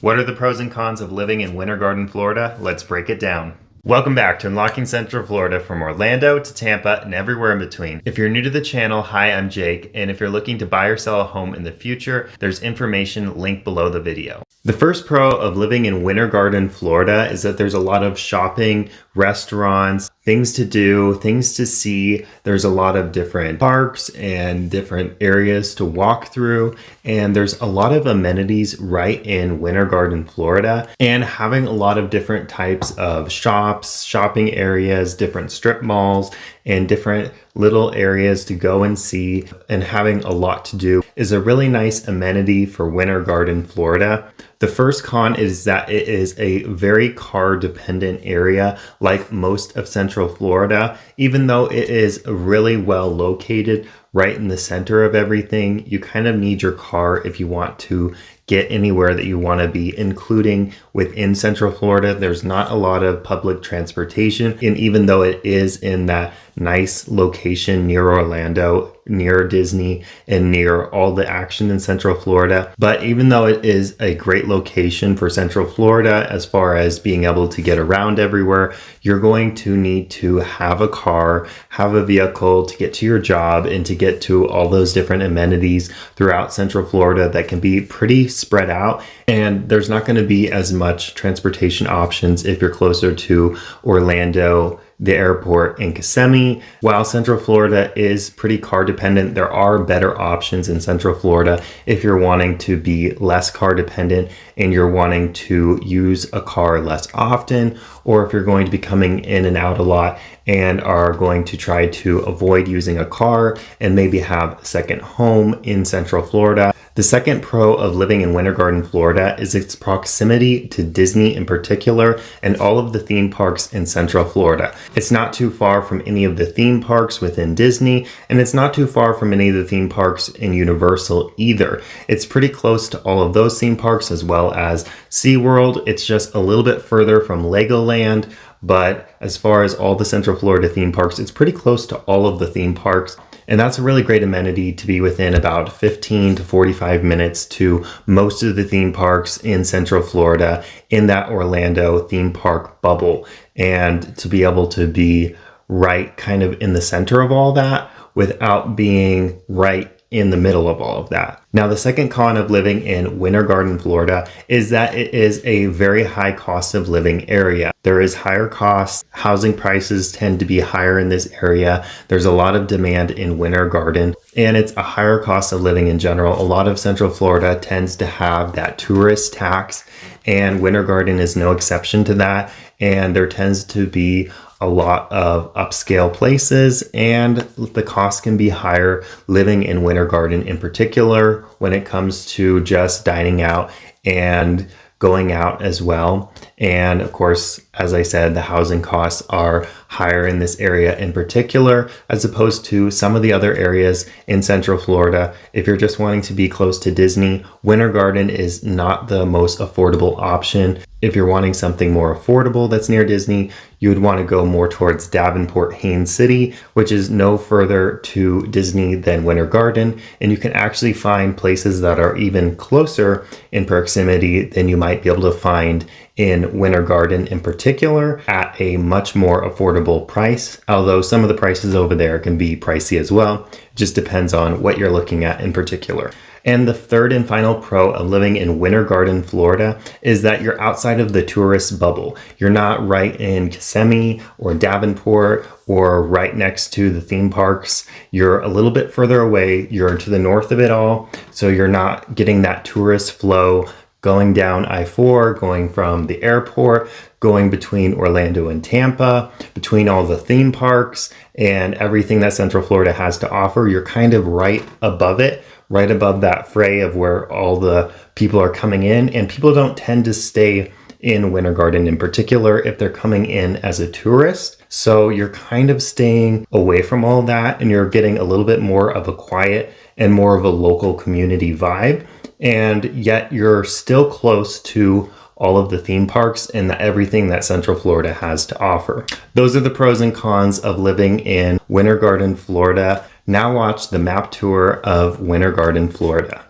What are the pros and cons of living in Winter Garden, Florida? Let's break it down. Welcome back to Unlocking Central Florida, from Orlando to Tampa and everywhere in between. If you're new to the channel, hi, I'm Jake, and if you're looking to buy or sell a home in the future, there's information linked below the video. The first pro of living in Winter Garden, Florida is that there's a lot of shopping, restaurants, things to do, things to see. There's a lot of different parks and different areas to walk through, and there's a lot of amenities right in Winter Garden, Florida, and having a lot of different types of shops, shopping areas, different strip malls, and different little areas to go and see, and having a lot to do is a really nice amenity for Winter Garden, Florida. The first con is that it is a very car dependent area, like most of Central Florida. Even though it is really well located right in the center of everything, you kind of need your car if you want to get anywhere that you want to be, including within Central Florida. There's not a lot of public transportation, and even though it is in that nice location near Orlando, near Disney, and near all the action in Central Florida, but even though it is a great location for Central Florida as far as being able to get around everywhere, you're going to need to have a car, have a vehicle to get to your job and to get to all those different amenities throughout Central Florida that can be pretty spread out. And there's not going to be as much transportation options if you're closer to Orlando, the airport, and Kissimmee. While Central Florida is pretty car dependent, there are better options in Central Florida if you're wanting to be less car dependent and you're wanting to use a car less often, or if you're going to be coming in and out a lot and are going to try to avoid using a car and maybe have a second home in Central Florida. The second pro of living in Winter Garden, Florida is its proximity to Disney in particular and all of the theme parks in Central Florida. It's not too far from any of the theme parks within Disney, and it's not too far from any of the theme parks in Universal either. It's pretty close to all of those theme parks as well as SeaWorld. It's just a little bit further from Legoland, but as far as all the Central Florida theme parks, it's pretty close to all of the theme parks. And that's a really great amenity to be within about 15 to 45 minutes to most of the theme parks in Central Florida in that Orlando theme park bubble, and to be able to be right kind of in the center of all that without being right in the middle of all of that. Now, the second con of living in Winter Garden, Florida is that it is a very high cost of living area. There is higher costs. Housing prices tend to be higher in this area. There's a lot of demand in Winter Garden, and it's a higher cost of living in general. A lot of Central Florida tends to have that tourist tax, and Winter Garden is no exception to that. And there tends to be a lot of upscale places, and the cost can be higher living in Winter Garden in particular when it comes to just dining out and going out as well. And of course, as I said, the housing costs are higher in this area in particular, as opposed to some of the other areas in Central Florida. If you're just wanting to be close to Disney, Winter Garden is not the most affordable option. If you're wanting something more affordable that's near Disney, you would want to go more towards Davenport, Haines City, which is no further to Disney than Winter Garden. And you can actually find places that are even closer in proximity than you might be able to find in Winter Garden in particular at a much more affordable price. Although some of the prices over there can be pricey as well. It just depends on what you're looking at in particular. And the third and final pro of living in Winter Garden, Florida is that you're outside of the tourist bubble. You're not right in Kissimmee or Davenport or right next to the theme parks. You're a little bit further away. You're to the north of it all. So you're not getting that tourist flow going down I-4, going from the airport, going between Orlando and Tampa, between all the theme parks and everything that Central Florida has to offer. You're kind of right above it, right above that fray of where all the people are coming in. And people don't tend to stay in Winter Garden in particular if they're coming in as a tourist. So you're kind of staying away from all that, and you're getting a little bit more of a quiet and more of a local community vibe. And yet you're still close to all of the theme parks and everything that Central Florida has to offer. Those are the pros and cons of living in Winter Garden, Florida. Now watch the map tour of Winter Garden, Florida.